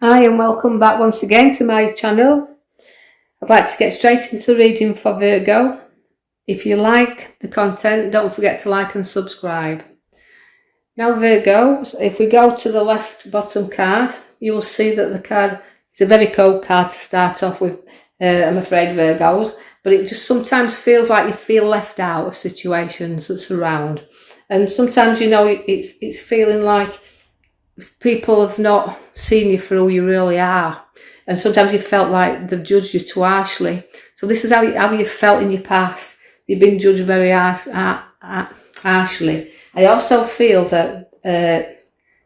Hi and welcome back once again to my channel. I'd like to get straight into the reading for Virgo. If you like the content, don't forget to like and subscribe. Now Virgo, if we go to the left bottom card, you will see that the card is a very cold card to start off with, I'm afraid, Virgos, but it just sometimes feels like you feel left out of situations that surround. And sometimes, it's feeling like people have not seen you for who you really are, and sometimes you felt like they've judged you too harshly. So this is how you felt in your past. You've been judged very harshly. I also feel that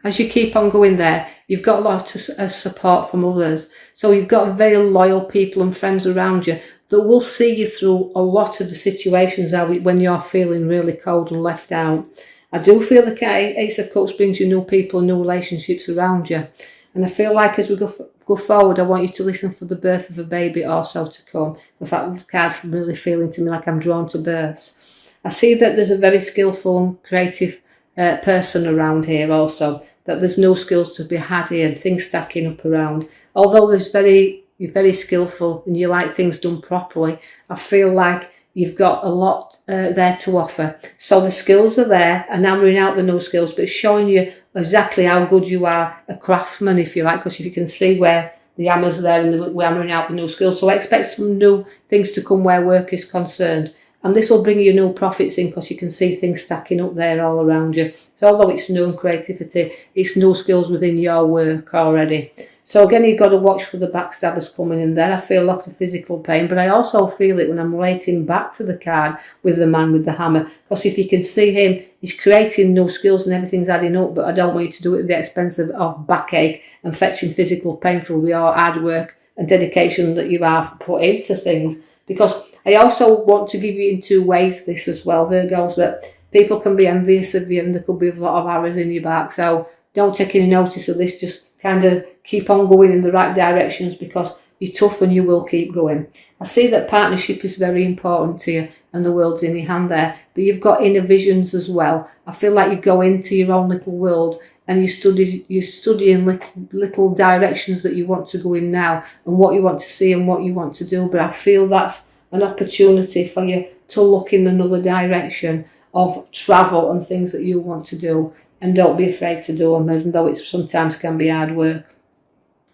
as you keep on going there, you've got a lot of support from others. So you've got very loyal people and friends around you that will see you through a lot of the situations when you're feeling really cold and left out. I do feel the Ace of Cups brings you new people and new relationships around you. And I feel like as we go forward, I want you to listen for the birth of a baby also to come. Because that card's really feeling to me like I'm drawn to births. I see that there's a very skillful and creative person around here also. That there's no skills to be had here and things stacking up around. Although you're very skillful and you like things done properly, I feel like you've got a lot there to offer. So the skills are there, and hammering out the no skills, but showing you exactly how good you are a craftsman, if you like, because if you can see where the hammer's there and we're hammering out the new skills. So I expect some new things to come where work is concerned. And this will bring you new profits in because you can see things stacking up there all around you. So although it's new creativity, it's new skills within your work already. So again, you've got to watch for the backstabbers coming in there. I feel a lot of physical pain, but I also feel it when I'm relating back to the card with the man with the hammer. Because if you can see him, he's creating new skills and everything's adding up, but I don't want you to do it at the expense of backache and fetching physical pain through your hard work and dedication that you have put into things. Because I also want to give you in two ways this as well, Virgos, that people can be envious of you and there could be a lot of arrows in your back. So don't take any notice of this, just kind of keep on going in the right directions because you're tough and you will keep going. I see that partnership is very important to you and the world's in your hand there, but you've got inner visions as well. I feel like you go into your own little world and you're studying little directions that you want to go in now and what you want to see and what you want to do. But I feel that's an opportunity for you to look in another direction of travel and things that you want to do. And don't be afraid to do them, even though it sometimes can be hard work.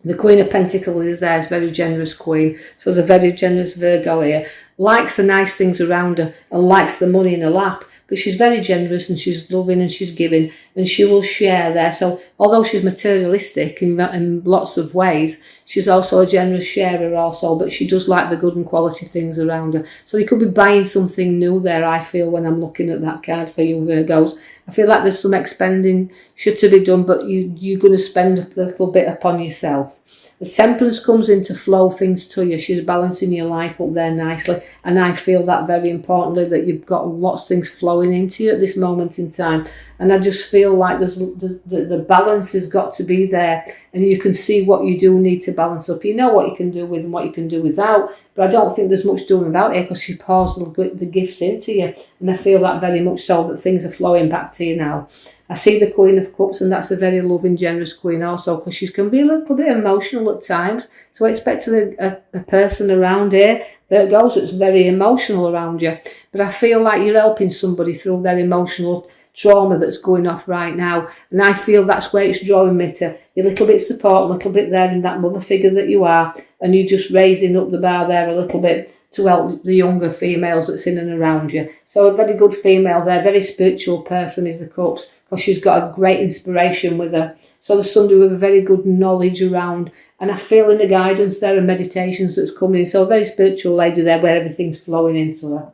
The Queen of Pentacles is there, is a very generous queen. So there's a very generous Virgo here. Likes the nice things around her and likes the money in her lap. But she's very generous and she's loving and she's giving and she will share there. So although she's materialistic in lots of ways, she's also a generous sharer also, but she does like the good and quality things around her. So you could be buying something new there, I feel, when I'm looking at that card for you Virgos. I feel like there's some expending should to be done, but you're going to spend a little bit upon yourself. The Temperance comes in to flow things to you. She's balancing your life up there nicely. And I feel that very importantly, that you've got lots of things flowing into you at this moment in time. And I just feel like the balance has got to be there. And you can see what you do need to balance up. You know what you can do with and what you can do without. But I don't think there's much doing about it because she pours the gifts into you. And I feel that very much so that things are flowing back to you now. I see the Queen of Cups, and that's a very loving, generous queen also, because she can be a little bit emotional at times. So I expect a person around here that goes that's very emotional around you. But I feel like you're helping somebody through their emotional trauma that's going off right now. And I feel that's where it's drawing me to. A little bit support, a little bit there in that mother figure that you are. And you're just raising up the bar there a little bit to help the younger females that's in and around you. So a very good female there, very spiritual person is the Cups, because she's got a great inspiration with her. So there's somebody with a very good knowledge around, and I feel in the guidance there and meditations that's coming in. So a very spiritual lady there where everything's flowing into her.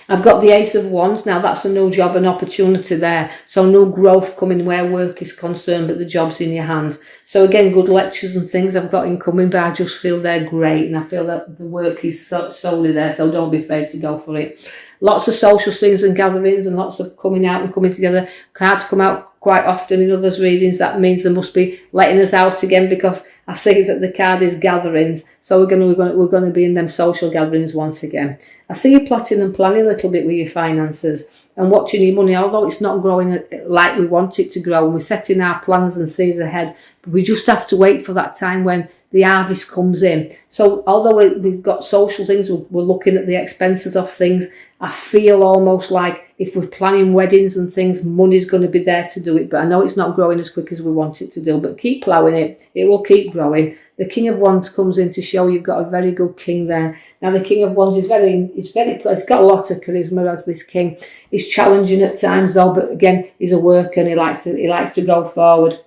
I've got the Ace of Wands. Now that's a new job and opportunity there. So no growth coming where work is concerned, but the job's in your hands. So again, good lectures and things I've got incoming, but I just feel they're great. And I feel that the work is solely there. So don't be afraid to go for it. Lots of social scenes and gatherings and lots of coming out and coming together. Cards come out quite often in others' readings. That means they must be letting us out again, because I see that the card is gatherings. So we're going to be in them social gatherings once again. I see you plotting and planning a little bit with your finances and watching your money, although it's not growing like we want it to grow, and we're setting our plans and sees ahead, We just have to wait for that time when the harvest comes in. So although we've got social things, we're looking at the expenses of things, I feel almost like if we're planning weddings and things, money's going to be there to do it. But I know it's not growing as quick as we want it to do, but keep ploughing it. It will keep growing. The King of Wands comes in to show you've got a very good king there. Now the King of Wands is it's got a lot of charisma as this king. He's challenging at times though, but again, he's a worker and he likes to go forward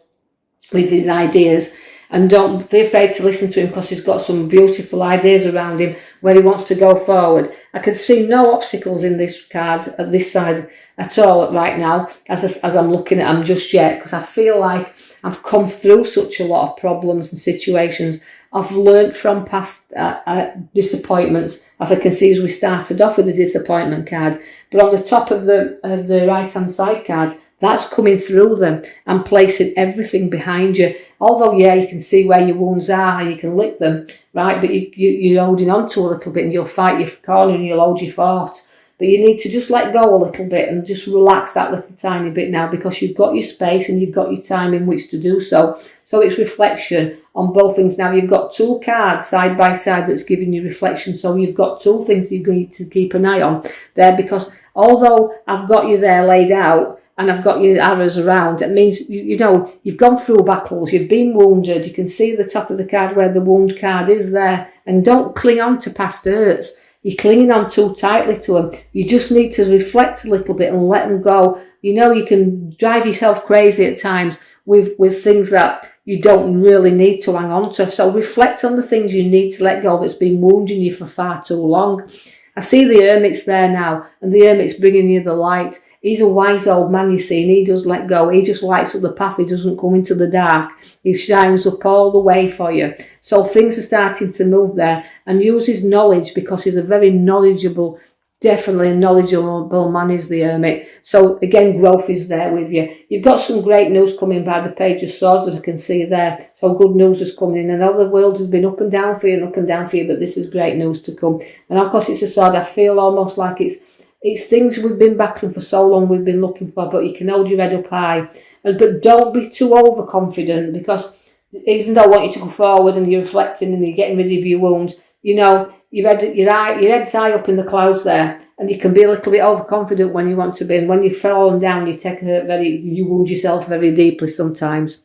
with his ideas. And don't be afraid to listen to him, because he's got some beautiful ideas around him where he wants to go forward. I can see no obstacles in this card at this side at all right now as I'm looking at them just yet, because I feel like I've come through such a lot of problems and situations. I've learnt from past disappointments, as I can see as we started off with the disappointment card. But on the top of the right hand side card, that's coming through them and placing everything behind you. Although, yeah, you can see where your wounds are, you can lick them, right? But you're holding on to a little bit and you'll fight your corner and you'll hold your fort. But you need to just let go a little bit and just relax that little tiny bit now, because you've got your space and you've got your time in which to do so. So it's reflection on both things. Now you've got two cards side by side that's giving you reflection. So you've got two things you need to keep an eye on there, because although I've got you there laid out, and I've got your arrows around, it means, you know, you've gone through battles, you've been wounded, you can see the top of the card where the wound card is there, and don't cling on to past hurts. You're clinging on too tightly to them. You just need to reflect a little bit and let them go. You know, you can drive yourself crazy at times with things that you don't really need to hang on to. So reflect on the things you need to let go that's been wounding you for far too long. I see the Hermit's there now, and the Hermit's bringing you the light. He's a wise old man, you see, and he does let go. He just lights up the path. He doesn't come into the dark. He shines up all the way for you. So things are starting to move there, and use his knowledge, because he's a very knowledgeable, definitely a knowledgeable man is the Hermit. So again, growth is there with you. You've got some great news coming by the Page of Swords that I can see there. So good news is coming in. I know the world has been up and down for you and up and down for you, but this is great news to come. And of course it's a sword. I feel almost like it's things we've been battling for so long, we've been looking for, but you can hold your head up high. But don't be too overconfident, because even though I want you to go forward and you're reflecting and you're getting rid of your wounds, you know, your head's high up in the clouds there, and you can be a little bit overconfident when you want to be. And when you've fallen down, you wound yourself very deeply sometimes.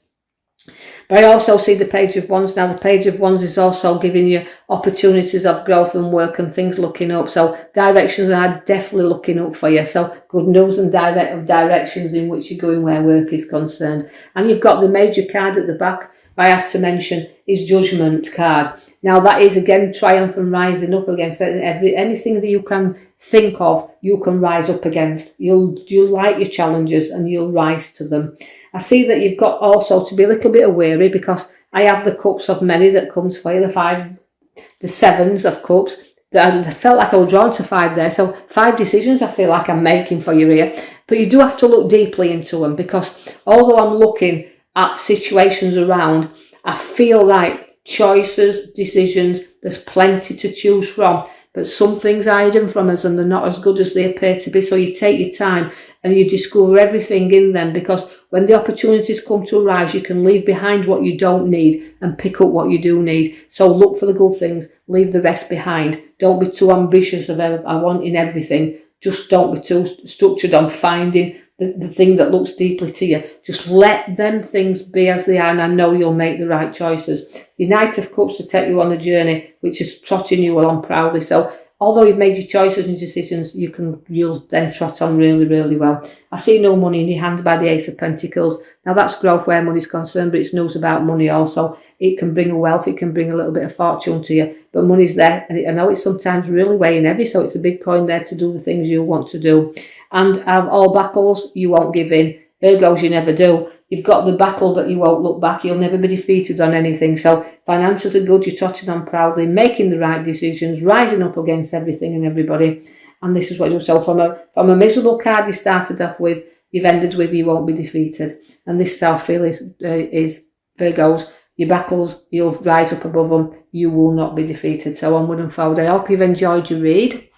But I also see the Page of Wands. Now, the Page of Wands is also giving you opportunities of growth and work and things looking up. So directions are definitely looking up for you. So good news and directions in which you're going where work is concerned. And you've got the major card at the back, I have to mention, is Judgment card. Now, that is, again, triumph and rising up against anything that you can think of, you can rise up against. You'll like your challenges and you'll rise to them. I see that you've got also to be a little bit wary, because I have the Cups of Many that comes for you, the Sevens of Cups. I felt like I was drawn to 5 there. So 5 decisions I feel like I'm making for you here. But you do have to look deeply into them, because although I'm looking at situations around, I feel like choices, decisions, there's plenty to choose from. But some things are hidden from us and they're not as good as they appear to be. So you take your time and you discover everything in them, because when the opportunities come to arise, you can leave behind what you don't need and pick up what you do need. So look for the good things, leave the rest behind. Don't be too ambitious of wanting everything. Just don't be too structured on finding the thing that looks deeply to you. Just let them things be as they are, and I know you'll make the right choices. Your Knight of Cups to take you on a journey, which is trotting you along proudly. So although you've made your choices and decisions, you'll then trot on really, really well. I see no money in your hand by the Ace of Pentacles. Now that's growth where money's concerned, but it's news about money also. It can bring a wealth, it can bring a little bit of fortune to you, but money's there, and I know it's sometimes really weighing heavy, so it's a big coin there to do the things you want to do. And of all battles, you won't give in. Virgos, you never do. You've got the battle, but you won't look back. You'll never be defeated on anything. So finances are good. You're trotting on proudly, making the right decisions, rising up against everything and everybody. And this is what you do. So from a miserable card you started off with, you've ended with you won't be defeated. And this is how I feel is Virgos. Your battles, you'll rise up above them. You will not be defeated. So onward and forward. I hope you've enjoyed your read.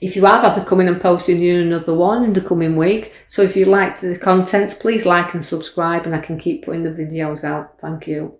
If you have, I'll be coming and posting you another one in the coming week. So if you like the contents, please like and subscribe, and I can keep putting the videos out. Thank you.